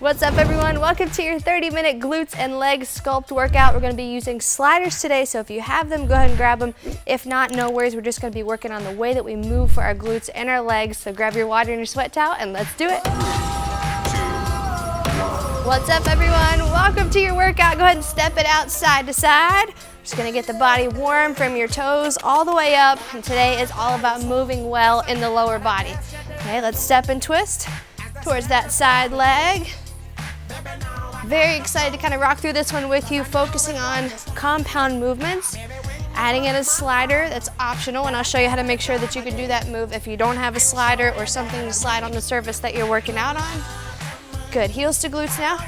What's up everyone? Welcome to your 30-minute glutes and leg sculpt workout. We're going to be using sliders today, so if you have them, go ahead and grab them. If not, no worries. We're just going to be working on the way that we move for our glutes and our legs. So grab your water and your sweat towel and let's do it. What's up everyone? Welcome to your workout. Go ahead and step it out side to side. Just going to get the body warm from your toes all the way up. And today is all about moving well in the lower body. Okay, let's step and twist towards that side leg. Very excited to kind of rock through this one with you, focusing on compound movements, adding in a slider that's optional, and I'll show you how to make sure that you can do that move if you don't have a slider or something to slide on the surface that you're working out on. Good, heels to glutes now.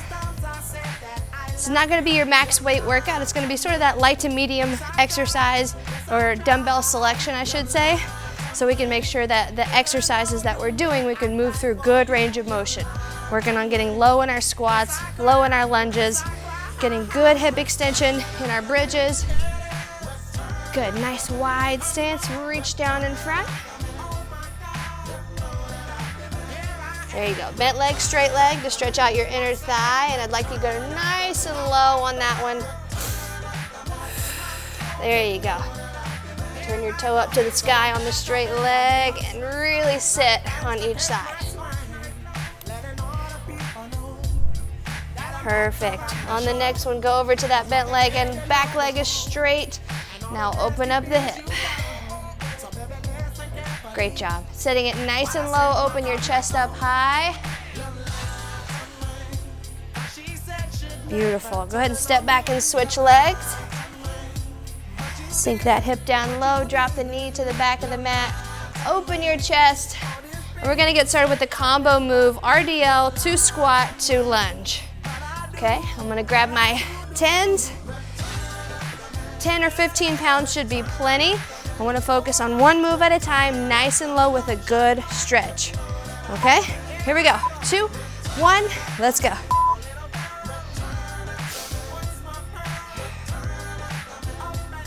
It's not going to be your max weight workout, it's going to be sort of that light to medium exercise, or dumbbell selection I should say, so we can make sure that the exercises that we're doing, we can move through good range of motion. Working on getting low in our squats, low in our lunges, getting good hip extension in our bridges. Good, nice wide stance, reach down in front. There you go, bent leg, straight leg to stretch out your inner thigh, and I'd like you to go nice and low on that one. There you go. Turn your toe up to the sky on the straight leg and really sit on each side. Perfect. On the next one, go over to that bent leg and back leg is straight. Now open up the hip. Great job. Setting it nice and low, open your chest up high. Beautiful. Go ahead and step back and switch legs. Sink that hip down low, drop the knee to the back of the mat. Open your chest. And we're gonna get started with the combo move, RDL to squat to lunge. Okay, I'm gonna grab my 10s. 10 or 15 pounds should be plenty. I wanna focus on one move at a time, nice and low with a good stretch. Okay, here we go. 2, 1, let's go.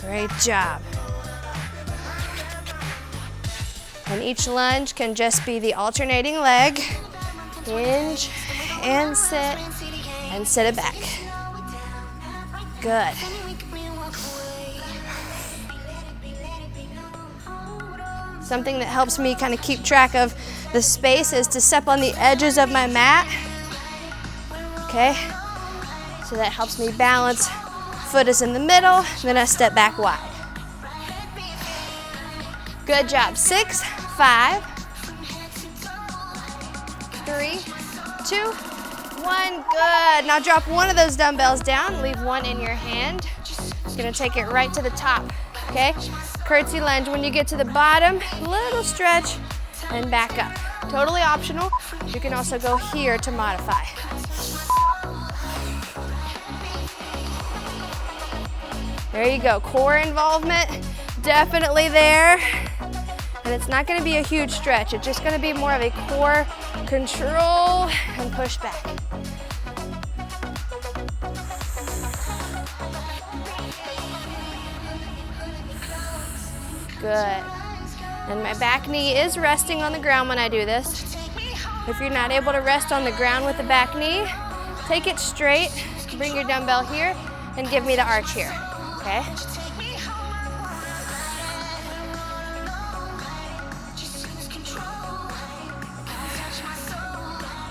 Great job. And each lunge can just be the alternating leg. Hinge and sit. And sit it back. Good. Something that helps me kind of keep track of the space is to step on the edges of my mat. Okay, so that helps me balance. Foot is in the middle, then I step back wide. Good job. 6, 5, 3, 2, 1, good. Now drop one of those dumbbells down, leave one in your hand. Just gonna take it right to the top, okay? Curtsy lunge, when you get to the bottom, little stretch and back up. Totally optional. You can also go here to modify. There you go, core involvement, definitely there. And it's not gonna be a huge stretch, it's just gonna be more of a core control and push back. Good. And my back knee is resting on the ground when I do this. If you're not able to rest on the ground with the back knee, take it straight, bring your dumbbell here, and give me the arch here, okay?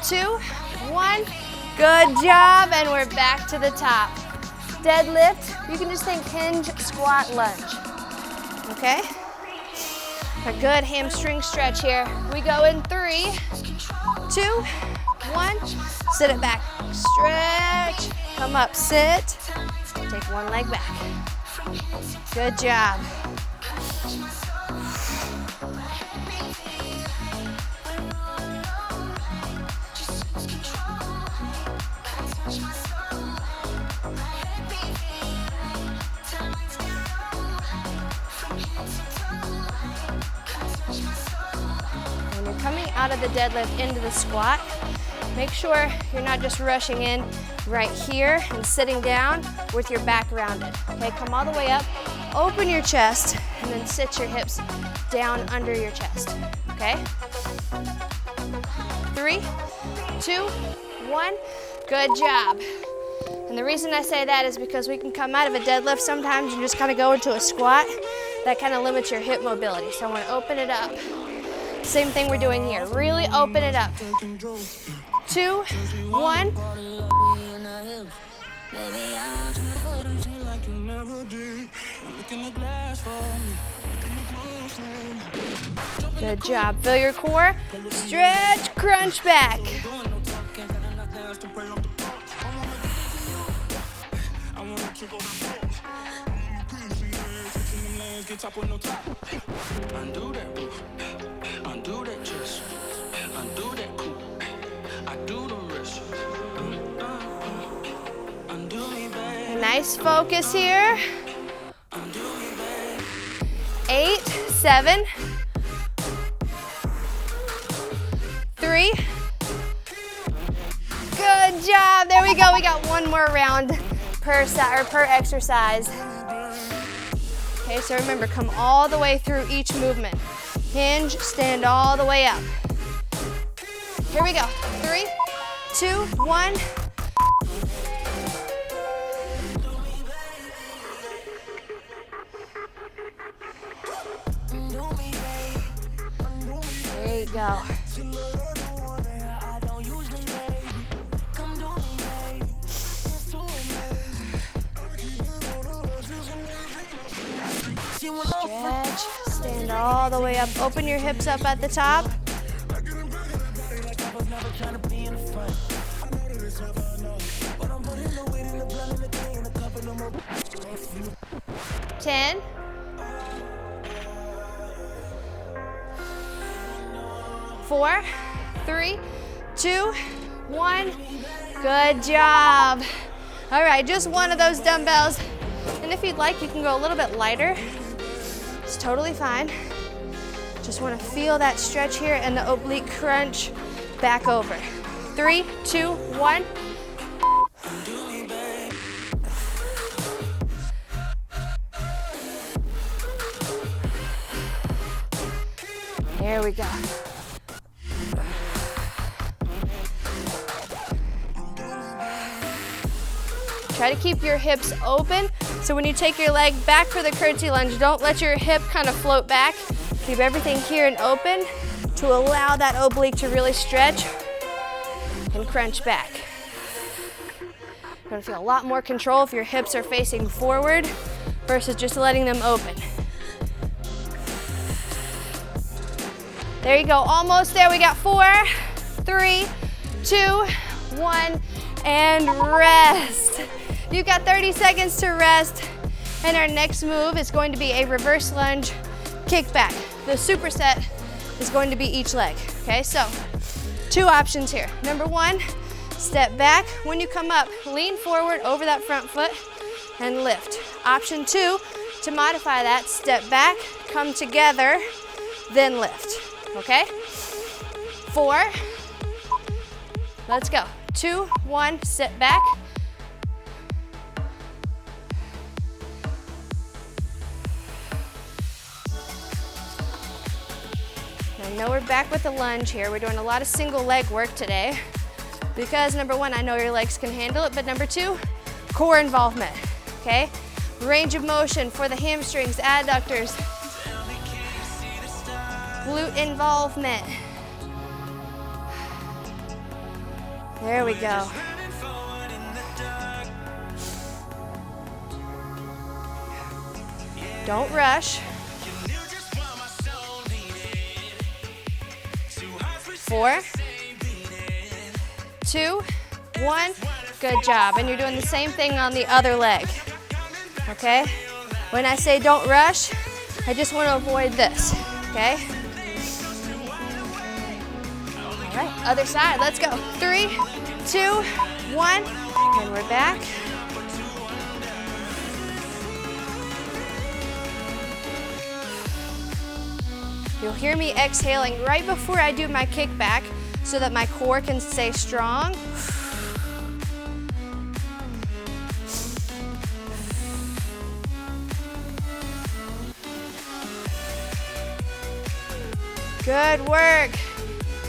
Two, 1, good job, and we're back to the top. Deadlift, you can just think hinge, squat, lunge, okay? A good hamstring stretch here. We go in 3, 2, 1, sit it back, stretch, come up, sit, take one leg back. Good job. Coming out of the deadlift into the squat, make sure you're not just rushing in right here and sitting down with your back rounded. Okay, come all the way up, open your chest, and then sit your hips down under your chest. Okay? 3, 2, 1. Good job. And the reason I say that is because we can come out of a deadlift sometimes and just kind of go into a squat. That kind of limits your hip mobility. So I want to open it up. Same thing we're doing here. Really open it up. 2, 1. Good job. Feel your core. Stretch, crunch back. Undo that roof, undo that chest, undo that coupe, I do the rest. Undo me, babe. Nice focus here. Undo me, babe. 8, 7, 3. Good job. There we go. We got one more round per exercise. Okay, so remember, come all the way through each movement. Hinge, stand all the way up. Here we go. 3, 2, 1. There you go. Stretch, stand all the way up. Open your hips up at the top. 10. 4, 3, 2, 1. Good job. All right, just one of those dumbbells. And if you'd like, you can go a little bit lighter. It's totally fine. Just want to feel that stretch here and the oblique crunch back over. 3, 2, 1. There we go. Try to keep your hips open. So when you take your leg back for the curtsy lunge, don't let your hip kind of float back. Keep everything here and open to allow that oblique to really stretch and crunch back. You're gonna feel a lot more control if your hips are facing forward versus just letting them open. There you go, almost there. We got 4, 3, 2, 1, and rest. You've got 30 seconds to rest, and our next move is going to be a reverse lunge kickback. The superset is going to be each leg, okay? So, 2 options here. Number 1, step back. When you come up, lean forward over that front foot and lift. Option 2, to modify that, step back, come together, then lift, okay? 4, let's go. 2, 1, sit back. I know we're back with the lunge here. We're doing a lot of single leg work today because number 1, I know your legs can handle it, but number 2, core involvement, okay? Range of motion for the hamstrings, adductors, glute involvement. There we go. Don't rush. 4, 2, 1. Good job. And you're doing the same thing on the other leg. Okay? When I say don't rush, I just want to avoid this. Okay? All right, other side. Let's go. 3, 2, 1. And we're back. You'll hear me exhaling right before I do my kickback so that my core can stay strong. Good work.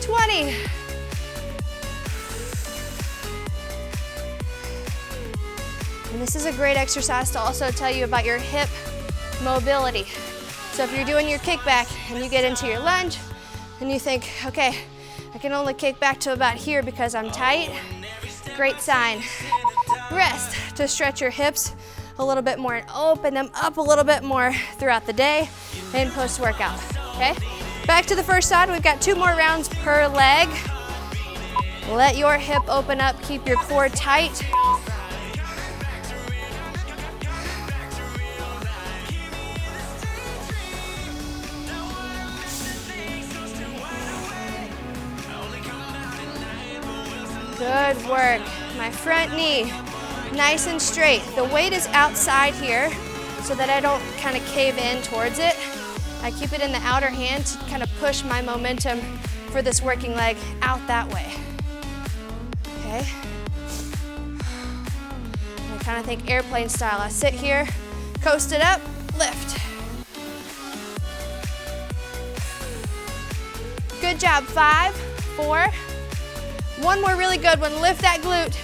20. And this is a great exercise to also tell you about your hip mobility. So if you're doing your kickback and you get into your lunge and you think, okay, I can only kick back to about here because I'm tight, great sign. Rest to stretch your hips a little bit more and open them up a little bit more throughout the day and post-workout, okay? Back to the first side, we've got 2 more rounds per leg. Let your hip open up, keep your core tight. Good work. My front knee, nice and straight. The weight is outside here so that I don't kind of cave in towards it. I keep it in the outer hand to kind of push my momentum for this working leg out that way. Okay. I kind of think airplane style. I sit here, coast it up, lift. Good job. 5, 4. One more really good one. Lift that glute.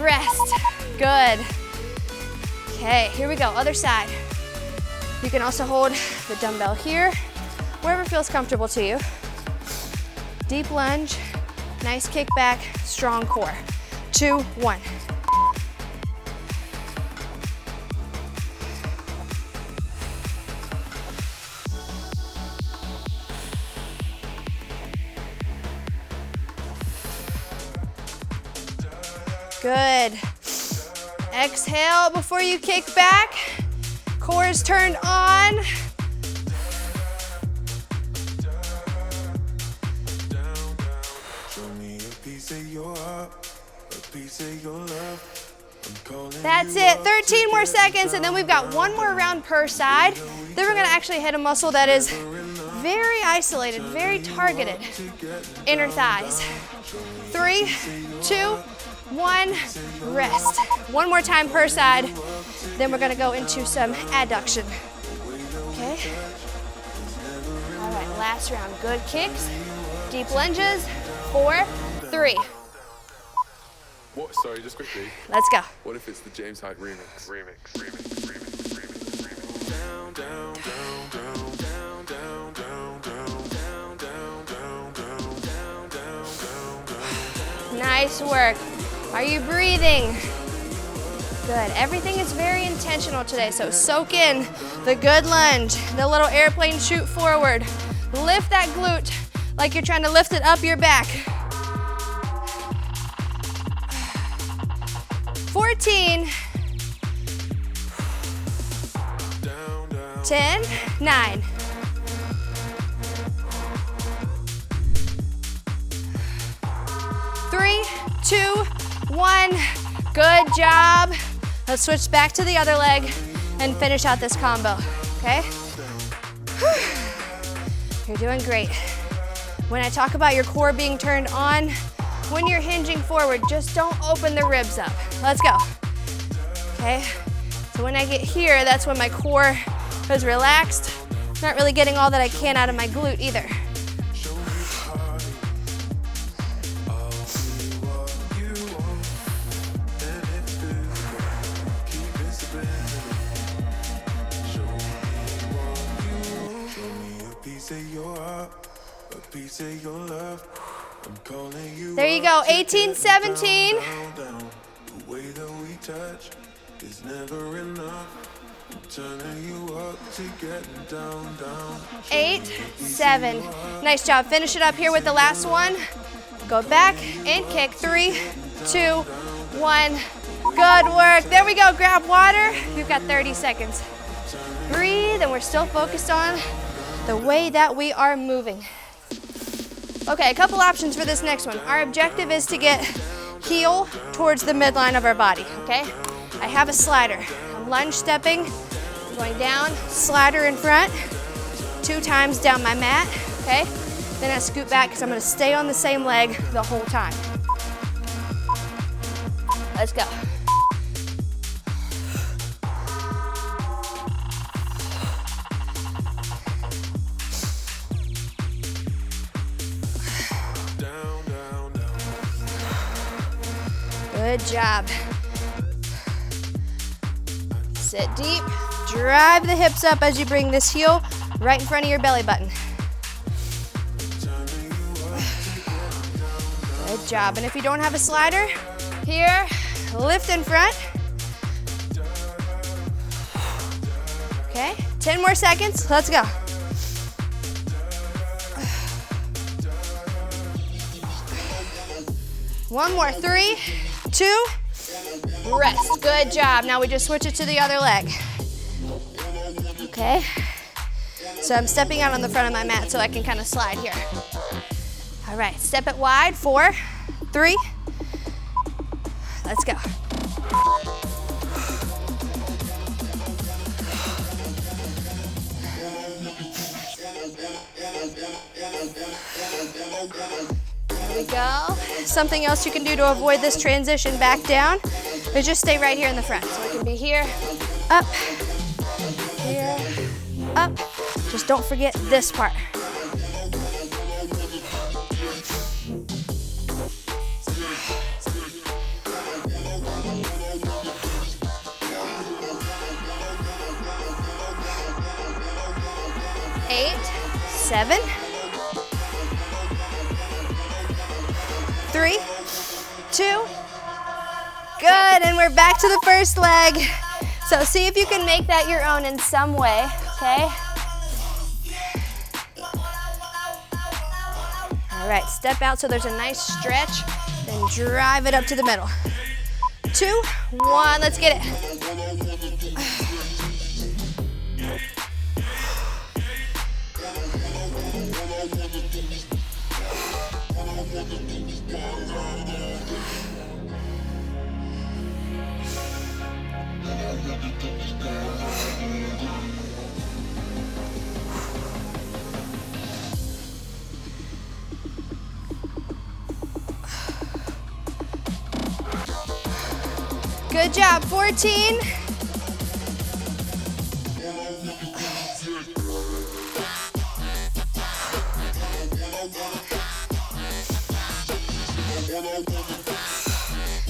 Rest. Good. Okay, here we go. Other side. You can also hold the dumbbell here, wherever feels comfortable to you. Deep lunge, nice kickback, strong core. 2, 1. Good. Exhale before you kick back. Core is turned on. That's it. 13 more seconds, and then we've got 1 more round per side. Then we're gonna actually hit a muscle that is very isolated, very targeted. Inner thighs. 3, 2, 1, rest. 1 more time per side, then we're gonna go into some adduction. Okay? All right, last round. Good kicks, deep lunges. 4, 3. What? Sorry, just quickly. Let's go. What if it's the James Hyde remix? Down, down, down, down, down, down, down, down, down, down, down, down, down, down. Nice work. Are you breathing? Good. Everything is very intentional today, so soak in the good lunge, the little airplane shoot forward. Lift that glute like you're trying to lift it up your back. 14, 10, 9. Three, 2, 1. Good job. Let's switch back to the other leg and finish out this combo, okay? You're doing great. When I talk about your core being turned on, when you're hinging forward, just don't open the ribs up. Let's go. Okay? So when I get here, that's when my core is relaxed. Not really getting all that I can out of my glute either. There you go, 18, 17. 8, 7. Nice job. Finish it up here with the last one. Go back and kick. 3, 2, 1. Good work. There we go. Grab water. You've got 30 seconds. Breathe, and we're still focused on the way that we are moving. Okay, a couple options for this next one. Our objective is to get heel towards the midline of our body, okay? I have a slider. I'm lunge stepping, going down, slider in front, 2 times down my mat, okay? Then I scoot back because I'm gonna stay on the same leg the whole time. Let's go. Good job. Sit deep, drive the hips up as you bring this heel right in front of your belly button. Good job. And if you don't have a slider, here, lift in front. Okay, 10 more seconds, let's go. One more, 3, 2, rest. Good job. Now we just switch it to the other leg. Okay, so I'm stepping out on the front of my mat so I can kind of slide here. All right, step it wide, 4, 3, let's go. There we go. Something else you can do to avoid this transition back down is just stay right here in the front. So it can be here, up, here, up. Just don't forget this part. Eight, 7, 3, 2, good, and we're back to the first leg. So see if you can make that your own in some way, okay? All right, step out so there's a nice stretch, then drive it up to the middle. 2, 1, let's get it. Good job, 14.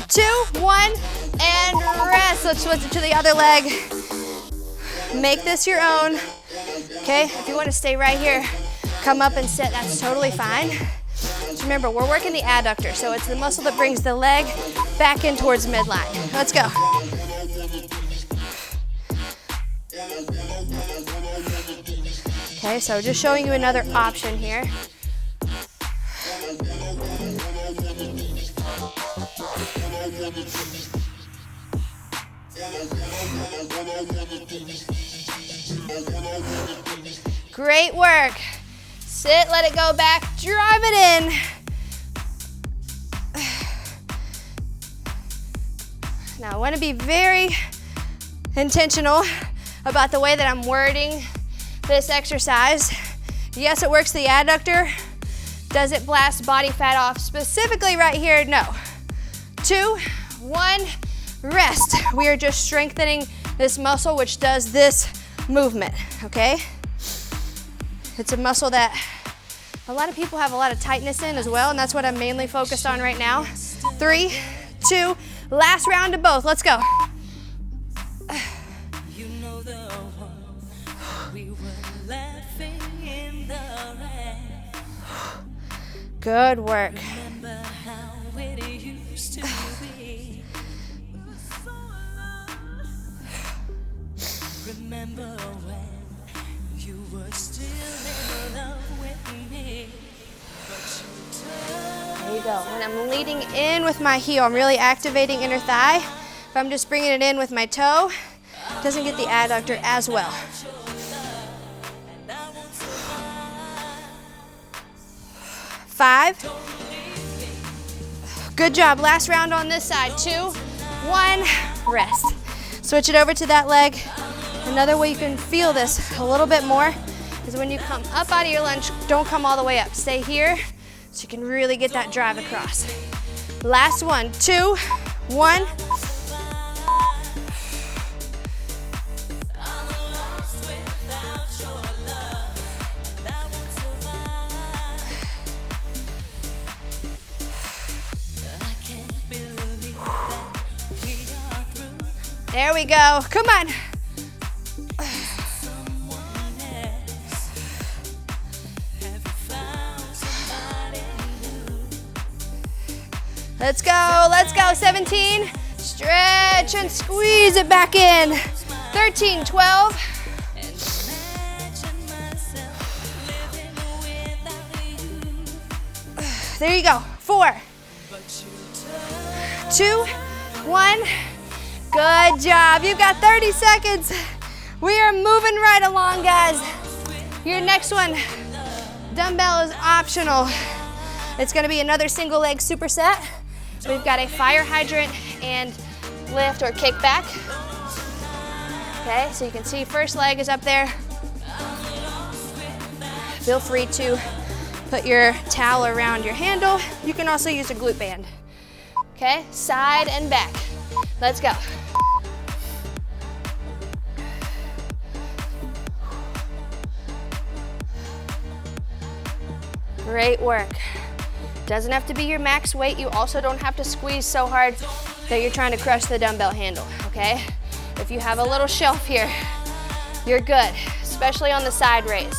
Two, 1, and rest. Let's switch it to the other leg. Make this your own. Okay, if you want to stay right here, come up and sit, that's totally fine. Just remember, we're working the adductor, so it's the muscle that brings the leg back in towards midline. Let's go. Okay, so just showing you another option here. Great work. Sit, let it go back, drive it in. Now I want to be very intentional about the way that I'm wording this exercise. Yes, it works the adductor. Does it blast body fat off specifically right here? No. 2, 1, rest. We are just strengthening this muscle which does this movement, okay? It's a muscle that a lot of people have a lot of tightness in as well, and that's what I'm mainly focused on right now. 3, 2, last round of both. Let's go. You know the one we were laughing in the rain. Good work. Remember how it used to be. Remember when you were still in love with me. There you go. When I'm leading in with my heel, I'm really activating inner thigh. If I'm just bringing it in with my toe, it doesn't get the adductor as well. 5. Good job. Last round on this side. 2, 1, rest. Switch it over to that leg. Another way you can feel this a little bit more is when you come up out of your lunge, don't come all the way up. Stay here so you can really get that drive across. Last one. 2, 1. There we go. Come on. Let's go, 17. Stretch and squeeze it back in. 13, 12. There you go, 4, 2, 1. Good job, you've got 30 seconds. We are moving right along, guys. Your next one, dumbbell is optional. It's gonna be another single leg superset. We've got a fire hydrant and lift or kickback. Okay, so you can see first leg is up there. Feel free to put your towel around your handle. You can also use a glute band. Okay, side and back. Let's go. Great work. Doesn't have to be your max weight. You also don't have to squeeze so hard that you're trying to crush the dumbbell handle, okay? If you have a little shelf here, you're good, especially on the side raise.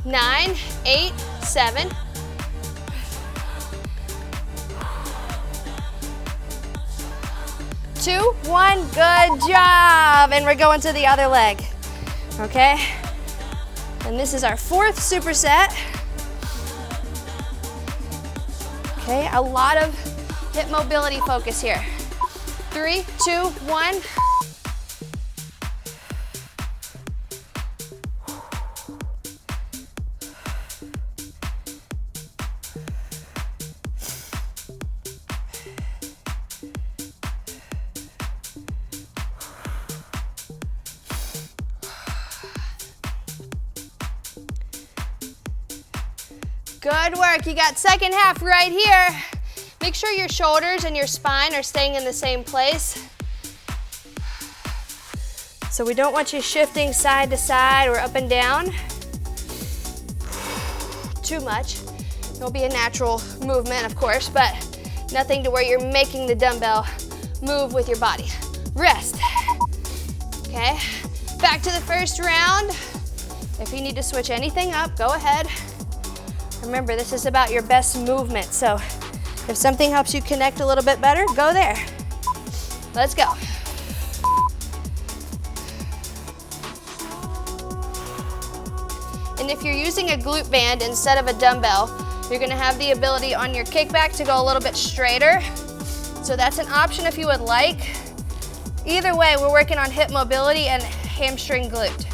Nine, 8, 7. 2, 1, good job. And we're going to the other leg, okay? And this is our 4th superset. Okay, a lot of hip mobility focus here. 3, 2, 1. Good work, you got second half right here. Make sure your shoulders and your spine are staying in the same place. So we don't want you shifting side to side or up and down too much. It'll be a natural movement, of course, but nothing to where you're making the dumbbell move with your body. Rest, okay? Back to the first round. If you need to switch anything up, go ahead. Remember, this is about your best movement, so if something helps you connect a little bit better, go there. Let's go. And if you're using a glute band instead of a dumbbell, you're gonna have the ability on your kickback to go a little bit straighter. So that's an option if you would like. Either way, we're working on hip mobility and hamstring glute.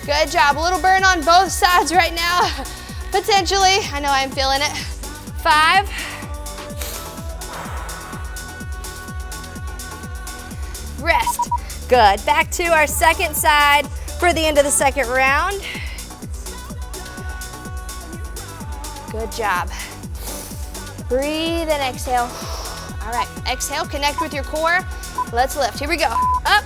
Good job, a little burn on both sides right now, potentially. I know I'm feeling it. 5. Rest, good. Back to our second side for the end of the second round. Good job. Breathe and exhale. All right, exhale, connect with your core. Let's lift, here we go. Up.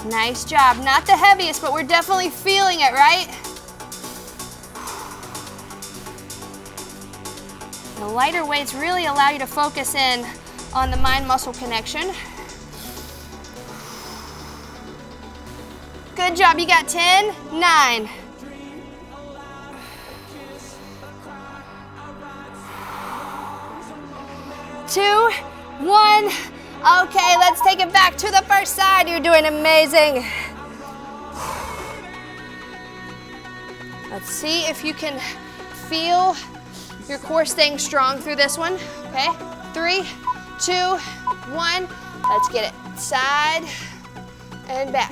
Nice job. Not the heaviest, but we're definitely feeling it, right? The lighter weights really allow you to focus in on the mind-muscle connection. Good job. You got 10, 9. Two, 1. Okay, let's take it back to the first side. You're doing amazing. Let's see if you can feel your core staying strong through this one. Okay, 3, 2, 1. Let's get it side and back.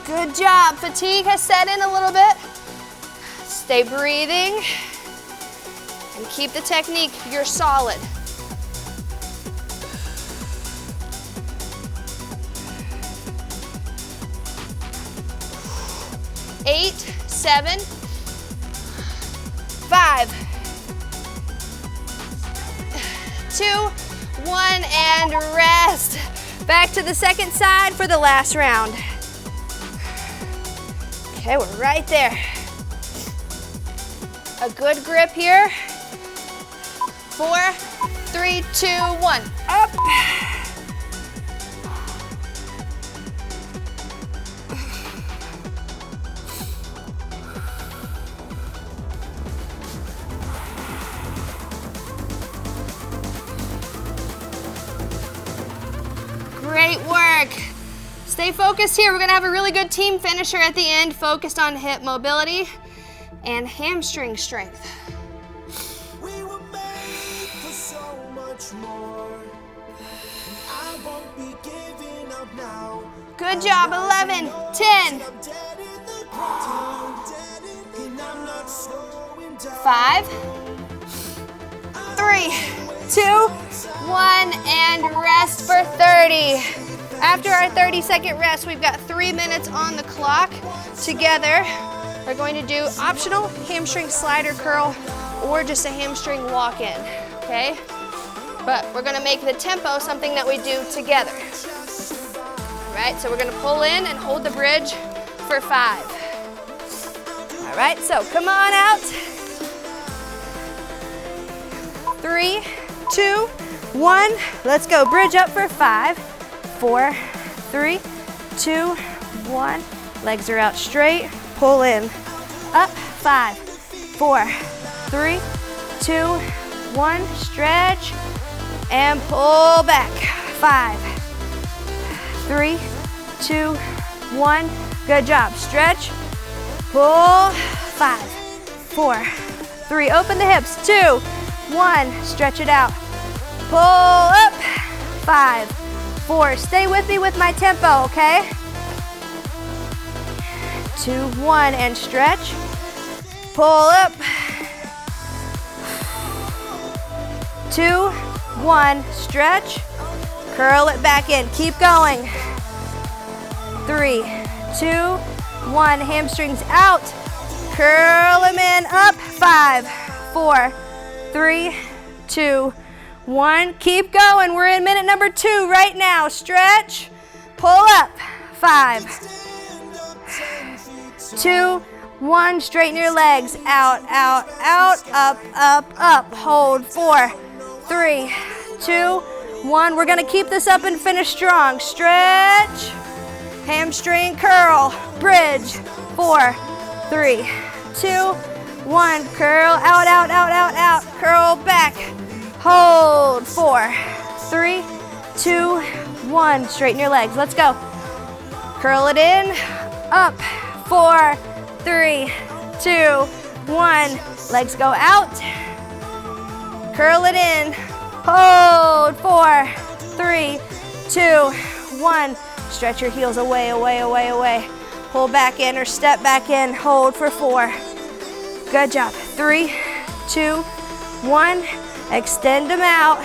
Good job. Fatigue has set in a little bit. Stay breathing and keep the technique. You're solid. 8, 7, 5, 2, 1, and rest. Back to the second side for the last round. Okay, we're right there. A good grip here. 4, 3, 2, 1. Up. Great work. Stay focused here. We're gonna have a really good team finisher at the end, focused on hip mobility and hamstring strength. We were made for so much more. I won't be giving up now. Good job, 11, 10, 5, 3, 2, 1, and rest for 30. After our 30-second rest, we've got 3 minutes on the clock. Together, we're going to do optional hamstring slider curl or just a hamstring walk-in, okay? But we're gonna make the tempo something that we do together. All right, so we're gonna pull in and hold the bridge for 5. All right, so come on out. 3, 2, 1, let's go. Bridge up for 5, 4, 3, 2, 1. Legs are out straight, pull in. Up, 5, 4, 3, 2, 1. Stretch and pull back. 5, 3, 2, 1. Good job. Stretch, pull. 5, 4, 3. Open the hips. 2, 1. Stretch it out. Pull up. 5, 4. Stay with me with my tempo, okay? 2, 1, and stretch. Pull up. 2, 1, stretch. Curl it back in. Keep going. 3, 2, 1. Hamstrings out. Curl them in. Up. 5, 4, 3, 2, 1. Keep going. We're in minute number 2 right now. Stretch. Pull up. 5, 2, 1. Straighten your legs. Out, out, out. Up, up, up. Hold. 4, 3, 2, 1. We're going to keep this up and finish strong. Stretch. Hamstring curl. Bridge. 4, 3, 2, 1. Curl. Out, out, out, out, out. Curl back. Hold. 4, 3, 2, 1. Straighten your legs. Let's go. Curl it in. Up. 4, 3, 2, 1. Legs go out. Curl it in. Hold. 4, 3, 2, 1. Stretch your heels away, away, away, away. Pull back in or step back in. Hold for 4. Good job. 3, 2, 1. Extend them out.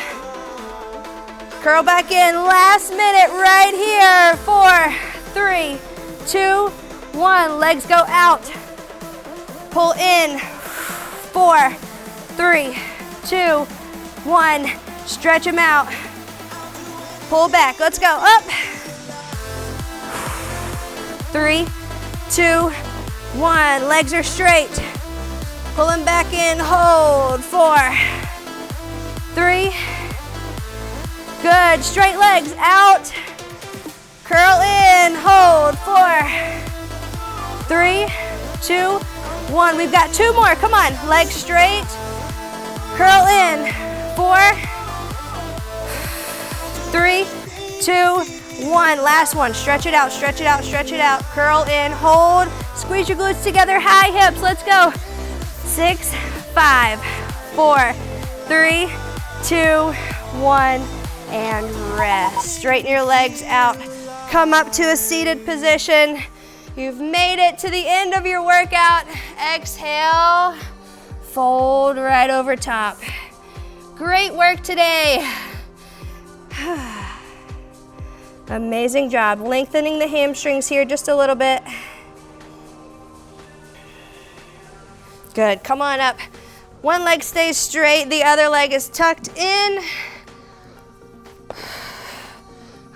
Curl back in. Last minute right here. 4, 3, 2, 1. Legs go out. Pull in. 4, 3, 2, 1. Stretch them out. Pull back. Let's go. Up. 3, 2, 1. Legs are straight. Pull them back in. Hold. 4, 3. Good. Straight legs out. Curl in. Hold. 4, 3, 2, 1. We've got 2 more. Come on. Legs straight. Curl in. 4, 3, 2, 1. Last one. Stretch it out, stretch it out, stretch it out. Curl in, hold. Squeeze your glutes together. High hips. Let's go. 6, 5, 4, 3, 2, 1. And rest. Straighten your legs out. Come up to a seated position. You've made it to the end of your workout. Exhale, fold right over top. Great work today. Amazing job. Lengthening the hamstrings here just a little bit. Good, come on up. One leg stays straight, the other leg is tucked in.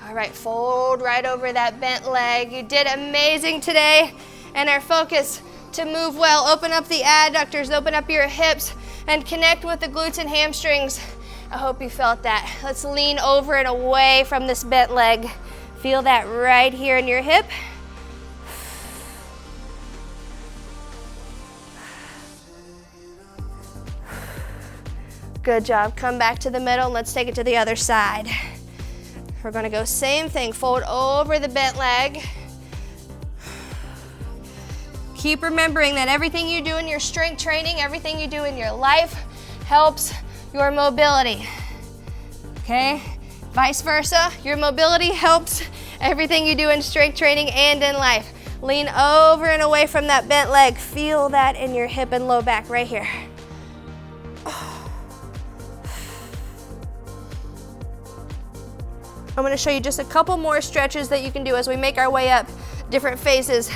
All right, fold right over that bent leg. You did amazing today. And our focus to move well, open up the adductors, open up your hips, and connect with the glutes and hamstrings. I hope you felt that. Let's lean over and away from this bent leg. Feel that right here in your hip. Good job. Come back to the middle and let's take it to the other side. We're gonna go same thing, fold over the bent leg. Keep remembering that everything you do in your strength training, everything you do in your life helps your mobility, okay? Vice versa, your mobility helps everything you do in strength training and in life. Lean over and away from that bent leg. Feel that in your hip and low back right here. I'm gonna show you just a couple more stretches that you can do as we make our way up different phases.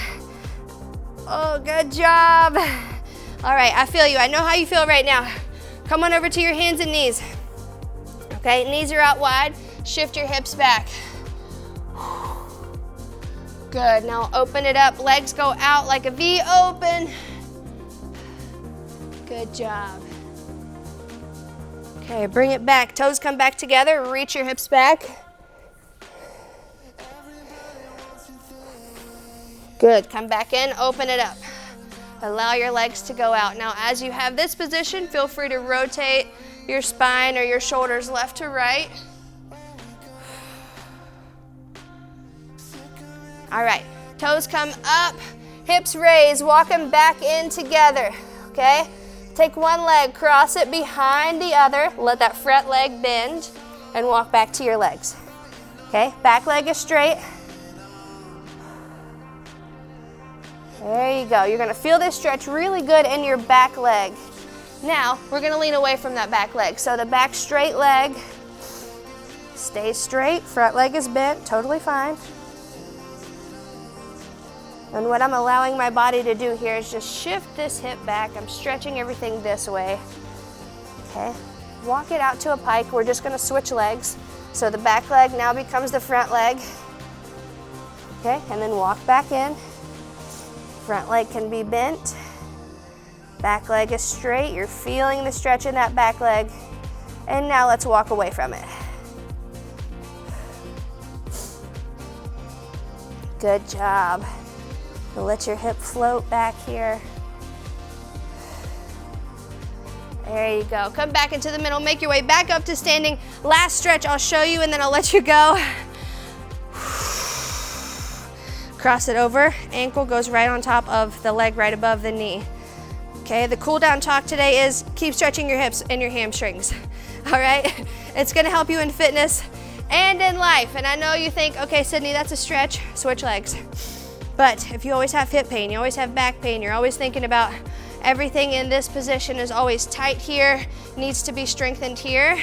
Oh, good job. All right, I feel you. I know how you feel right now. Come on over to your hands and knees. Okay, knees are out wide. Shift your hips back. Good, now open it up. Legs go out like a V, open. Good job. Okay, bring it back. Toes come back together. Reach your hips back. Good, come back in, open it up. Allow your legs to go out. Now as you have this position, feel free to rotate your spine or your shoulders left to right. All right, toes come up, hips raise, walk them back in together, okay? Take one leg, cross it behind the other, let that front leg bend, and walk back to your legs, okay? Back leg is straight. There you go. You're gonna feel this stretch really good in your back leg. Now, we're gonna lean away from that back leg. So the back straight leg stays straight, front leg is bent, totally fine. And what I'm allowing my body to do here is just shift this hip back. I'm stretching everything this way, okay? Walk it out to a pike. We're just gonna switch legs. So the back leg now becomes the front leg, okay? And then walk back in. Front leg can be bent, back leg is straight. You're feeling the stretch in that back leg. And now let's walk away from it. Good job. And let your hip float back here. There you go. Come back into the middle, make your way back up to standing. Last stretch I'll show you and then I'll let you go. Cross it over, ankle goes right on top of the leg right above the knee. Okay, the cool down talk today is keep stretching your hips and your hamstrings. All right, it's gonna help you in fitness and in life. And I know you think, okay, Sydney, that's a stretch, switch legs. But if you always have hip pain, you always have back pain, you're always thinking about everything in this position is always tight here, needs to be strengthened here,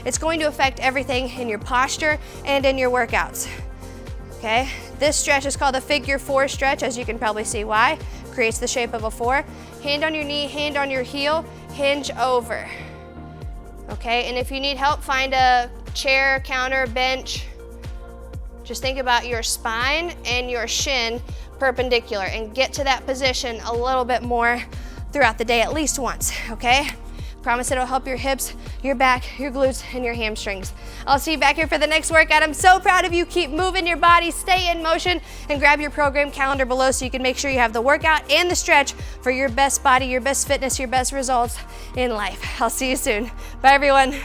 it's going to affect everything in your posture and in your workouts. Okay, this stretch is called the figure 4 stretch, as you can probably see why. Creates the shape of a 4. Hand on your knee, hand on your heel, hinge over. Okay, and if you need help, find a chair, counter, bench. Just think about your spine and your shin perpendicular and get to that position a little bit more throughout the day, at least once, okay? Promise it'll help your hips, your back, your glutes, and your hamstrings. I'll see you back here for the next workout. I'm so proud of you. Keep moving your body, stay in motion, and grab your program calendar below so you can make sure you have the workout and the stretch for your best body, your best fitness, your best results in life. I'll see you soon. Bye, everyone.